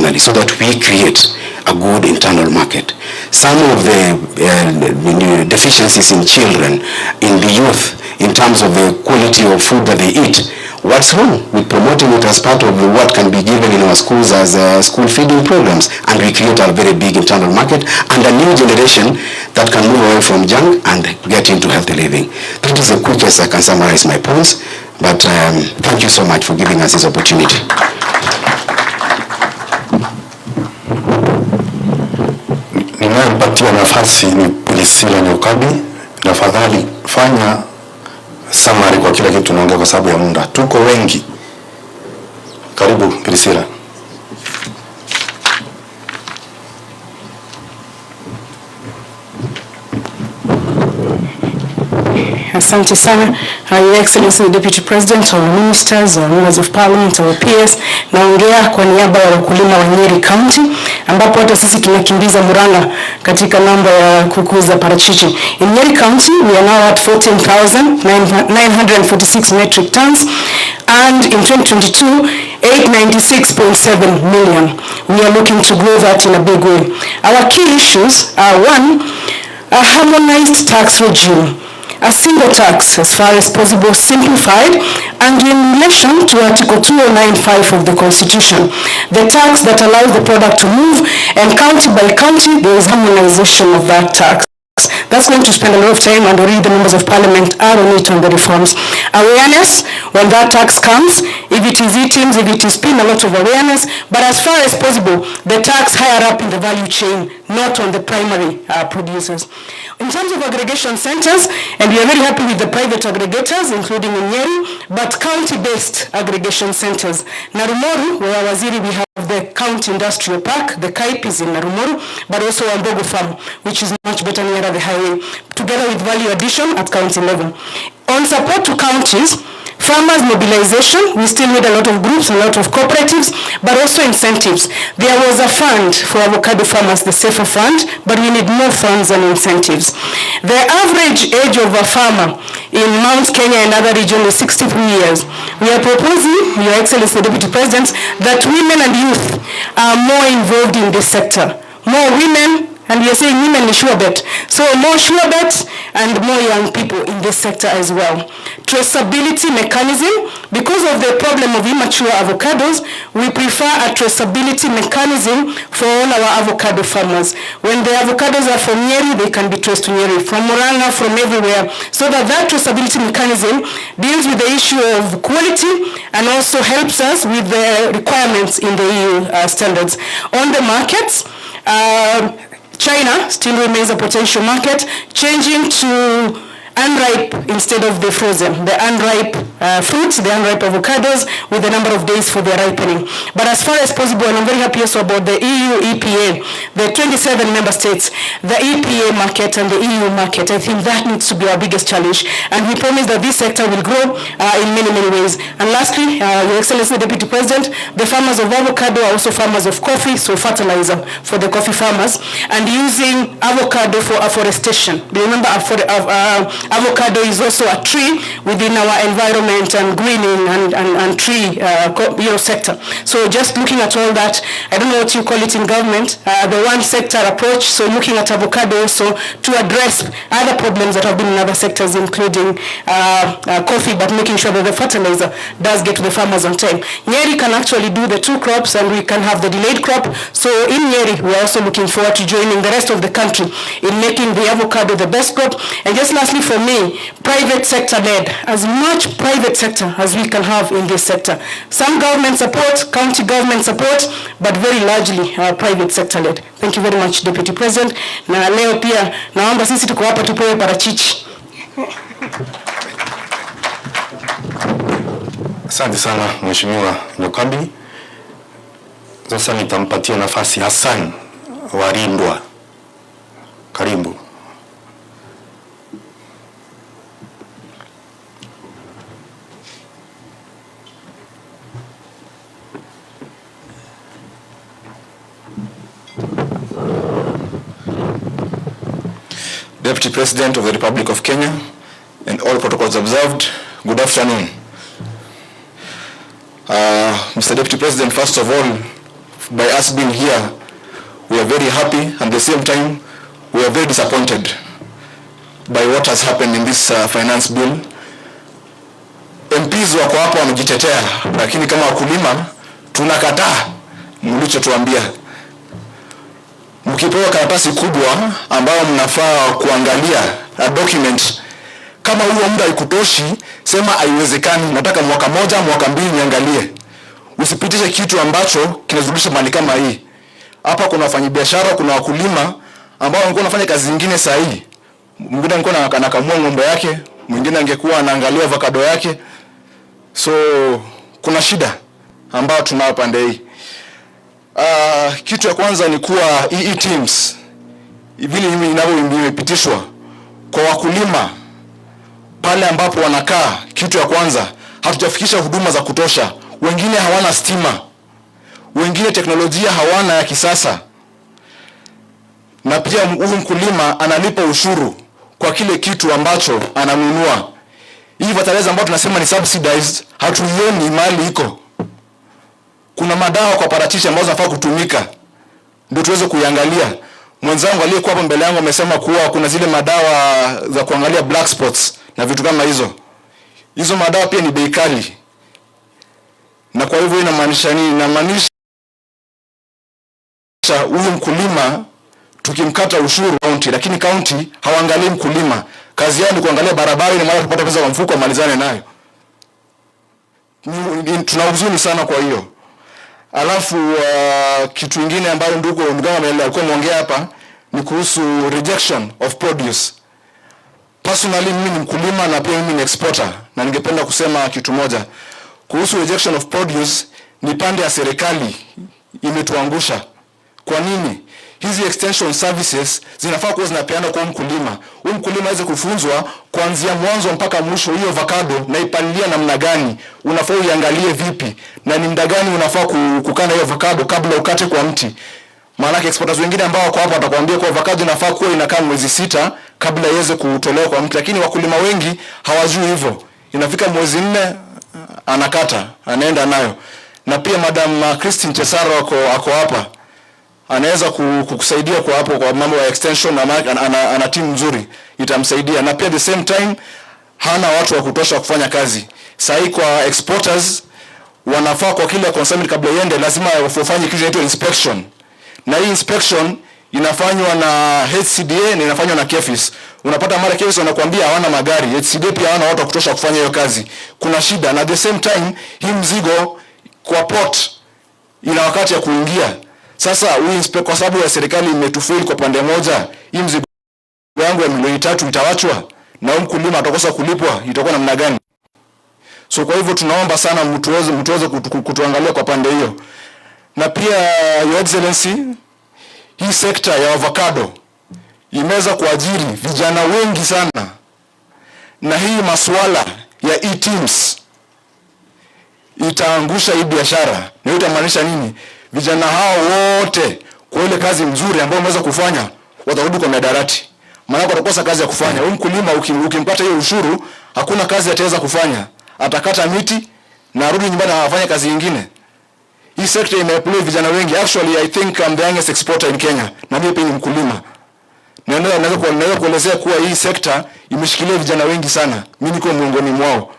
nationally so that we create a good internal market. Some of the deficiencies in children, in the youth, in terms of the quality of food that they eat, what's wrong with promoting it as part of what can be given in our schools as school feeding programs? And we create a very big internal market and a new generation that can move away from junk and get into healthy living. That is the quickest I can summarize my points. But thank you so much for giving us this opportunity. Ninayempatia nafasi ni Priscilla Nyokabi. Tafadhali fanya summary kwa kila kitu tunaongea kwa sababu ya muda. Tuko wengi. Karibu Priscilla. Asante sana, Your Excellency the Deputy President, our ministers, our members of parliament, our peers. Naongea kwa niaba ya wakulima wa Nyeri County, ambapo hata sisi tunakimbiza Murang'a katika namba ya kukuza parachichi. In Nyeri County, we are now at 14,946 metric tons, and in 2022, 896.7 million. We are looking to grow that in a big way. Our key issues are: one, a harmonized tax regime, a single tax as far as possible, simplified, and in relation to Article 2095 of the Constitution, the tax that allows the product to move, and county by county, there is harmonization of that tax. That's going to spend a lot of time, and already the members of parliament are on it on the reforms. Awareness, when that tax comes, if it is eatings, if it is PIN, a lot of awareness, but as far as possible, the tax higher up in the value chain, not on the primary producers. In terms of aggregation centers, and we are very happy with the private aggregators, including in Nyeri, but county-based aggregation centers. Narumoru, where Waziri, we have the County Industrial Park, the KAIP is in Narumoru, but also Ambogo Farm, which is much better nearer the highway, together with value addition at county level. On support to counties, farmers mobilization, we still need a lot of groups, a lot of cooperatives, but also incentives. There was a fund for avocado farmers, the SAFER fund, but we need more funds and incentives. The average age of a farmer in Mount Kenya and other regions is 63 years. We are proposing, Your Excellency the Deputy President, that women and youth are more involved in this sector. More women, and we are saying women is sure bet. So more sure bets and more young people in this sector as well. Traceability mechanism, because of the problem of immature avocados, we prefer a traceability mechanism for all our avocado farmers. When the avocados are from Nyeri, they can be traced to Nyeri, from Murang'a, from everywhere, so that traceability mechanism deals with the issue of quality and also helps us with the requirements in the EU standards. On the markets, China still remains a potential market, changing to unripe instead of the frozen, the unripe fruits, the unripe avocados, with a number of days for their ripening. But as far as possible, and I'm very happy also about the EU EPA, the 27 member states, the EPA market and the EU market, I think that needs to be our biggest challenge. And we promise that this sector will grow in many, many ways. And lastly, Your Excellency the Deputy President, the farmers of avocado are also farmers of coffee, so fertilizer for the coffee farmers, and using avocado for afforestation. Remember, avocado is also a tree within our environment and greening and tree sector. So just looking at all that, I don't know what you call it in government, the one sector approach, so looking at avocado also to address other problems that have been in other sectors, including coffee, but making sure that the fertilizer does get to the farmers on time. Nyeri can actually do the two crops, and we can have the delayed crop. So in Nyeri, we're also looking forward to joining the rest of the country in making the avocado the best crop. And just lastly, for me, private sector led, as much private sector as we can have in this sector. Some government support, county government support, but very largely private sector led. Thank you very much, Deputy President. Na leo pia naomba sisi tuko hapa tupewe parachichi. Asante sana Mheshimiwa Nyokabi. Sasa nitampatia nafasi Hassan Warindwa. Karibu. Deputy President of the Republic of Kenya and all protocols observed, good afternoon. Mr. Deputy President, first of all, by us being here, we are very happy, and at the same time, we are very disappointed by what has happened in this finance bill. MPs wako hapa wamejitetea, lakini kama wakulima tunakataa mlichotuambia. Mkipewa karatasi kubwa ambao mnafaa kuangalia a document, kama huo muda haikutoshi, sema haiwezekani, nataka mwaka moja, mwaka mbili niangalie. Usipitishe kitu ambacho kinazurudisha mali kama hii. Hapa kuna wafanyabiashara, kuna wakulima ambao wangekuwa wanafanya kazi nyingine sahihi. Mwingine angekuwa anakamua ng'ombe yake, mwingine angekuwa anaangalia avocado yake. So kuna shida ambayo tunayo pande hii. Kitu ya kwanza ni kuwa hii teams vile inavyopitishwa kwa wakulima pale ambapo wanakaa. Kitu ya kwanza, hatujafikisha huduma za kutosha. Wengine hawana stima, wengine teknolojia hawana ya kisasa, na pia huyu mkulima analipa ushuru kwa kile kitu ambacho ananunua. Hii fertilizer ambayo tunasema ni subsidized, hatuioni mahali iko. Kuna madawa kwa parachichi ambazo zinafaa kutumika, ndio tuweze kuiangalia. Mwenzangu aliyekuwa hapo mbele yangu amesema kuwa kuna zile madawa za kuangalia black spots na vitu kama hizo. Hizo madawa pia ni bei kali. Na kwa hivyo inamaanisha nini? Inamaanisha huyu mkulima tukimkata ushuru county, lakini county hawaangalii mkulima. Kazi yao ni kuangalia barabara ili mara tupate pesa kwa mfuko amalizane nayo. Tuna huzuni sana kwa hiyo. Alafu kitu kingine ambayo ndugu alikuwa ameongea hapa ni kuhusu rejection of produce. Personally mimi ni mkulima na pia mimi ni exporter, na ningependa kusema kitu moja. Kuhusu rejection of produce, ni pande ya serikali imetuangusha. Kwa nini? Hizi extension services zinafaa kuwa zinapeana kwa mkulima. Huyu mkulima aweze kufunzwa kuanzia mwanzo mpaka mwisho, hiyo avocado na ipalilia namna gani, unafaa uiangalie vipi, na ni muda gani unafaa kukana hiyo avocado kabla ukate kwa mti. Maana exporters wengine ambao wako hapa watakwambia kwa avocado inafaa kuwa inakaa mwezi 6 kabla iweze kutolewa kwa mti, lakini wakulima wengi hawajui hivyo. Inafika mwezi 4 anakata, anaenda nayo. Na pia Madam Christine Chesaro ako hapa, anaweza kukusaidia kwa hapo kwa mambo ya extension, na ana timu nzuri itamsaidia. Na pia the same time hana watu wa kutosha kufanya kazi. Sasa kwa exporters wanafaa kwa kila consignment kabla iende lazima wafanye kitu inaitwa inspection. Na hii inspection inafanywa na HCDA na inafanywa na KEFIS. Unapata mara KEFIS wanakuambia hawana magari, HCDA pia hawana watu wa kutosha kufanya hiyo kazi. Kuna shida, na the same time hii mzigo kwa port ina wakati ya kuingia. Sasa kwa sababu ya serikali imetufail kwa pande moja, hii mzigo yangu ya milioni 3 itawachwa na mkulima atakosa kulipwa, itakuwa namna gani? So kwa hivyo tunaomba sana mtuweze kutuangalia kwa pande hiyo. Na pia Your Excellency, hii sekta ya avocado imeweza kuajiri vijana wengi sana, na hii masuala ya e-teams itaangusha hii biashara. Na hiyo itamaanisha nini? Vijana hao wote kwa ile kazi nzuri ambayo wameweza kufanya watarudi kwa madarati. Maana watakosa kazi ya kufanya. Huyu mkulima ukimpata hiyo ushuru, hakuna kazi ataweza kufanya. Atakata miti na arudi nyumbani afanye kazi nyingine. Hii sector imeemploy vijana wengi. Actually I think I'm the youngest exporter in Kenya. Na mimi pia ni mkulima. Naweza kuelezea kuwa hii sector imeshikilia vijana wengi sana. Mimi niko miongoni mwao.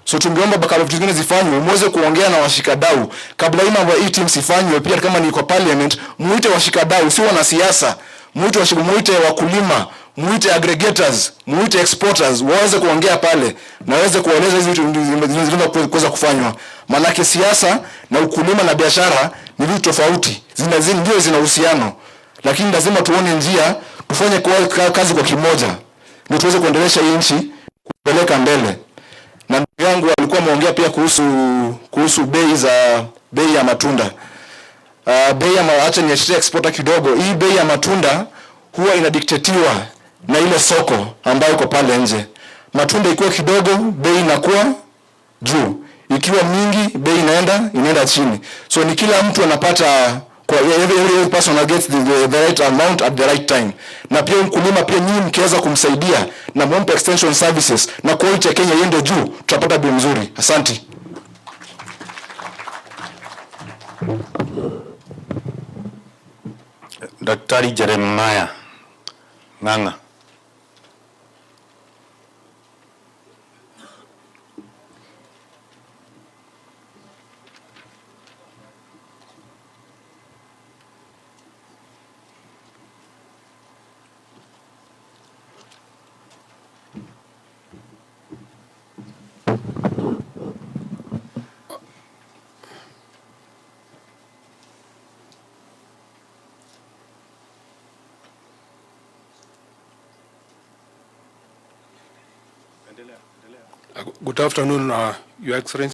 So tungeomba bakala vitu vingine zifanywe, muweze kuongea na washikadau kabla hii mambo ya e-teams ifanywe. Pia kama ni kwa parliament, muite washikadau, si wanasiasa. Muite wakulima, muite aggregators, muite exporters, waweze kuongea pale na waweze kueleza hizi vitu zinaweza kuweza kufanywa. Maana siasa na ukulima na biashara ni vitu tofauti. Ndio zina uhusiano. Lakini lazima tuone njia tufanye kazi kwa kimoja. Ndio tuweze kuendelesha hii nchi kupeleka mbele. Na ndugu yangu alikuwa ameongea pia kuhusu bei ya matunda. Acha niachie exporter kidogo. Hii bei ya matunda huwa inadiktetiwa na ile soko ambayo iko pale nje. Matunda ikiwa kidogo, bei inakuwa juu. Ikiwa mingi, bei inaenda chini. So ni kila mtu anapata every person gets the right amount at the right time. Na pia mkulima pia nyinyi mkiweza kumsaidia na mumpe extension services na quality ya Kenya iende juu, tutapata bei nzuri. Asante. Daktari Jeremiah Ng'ang'a. Good afternoon, Your Excellency.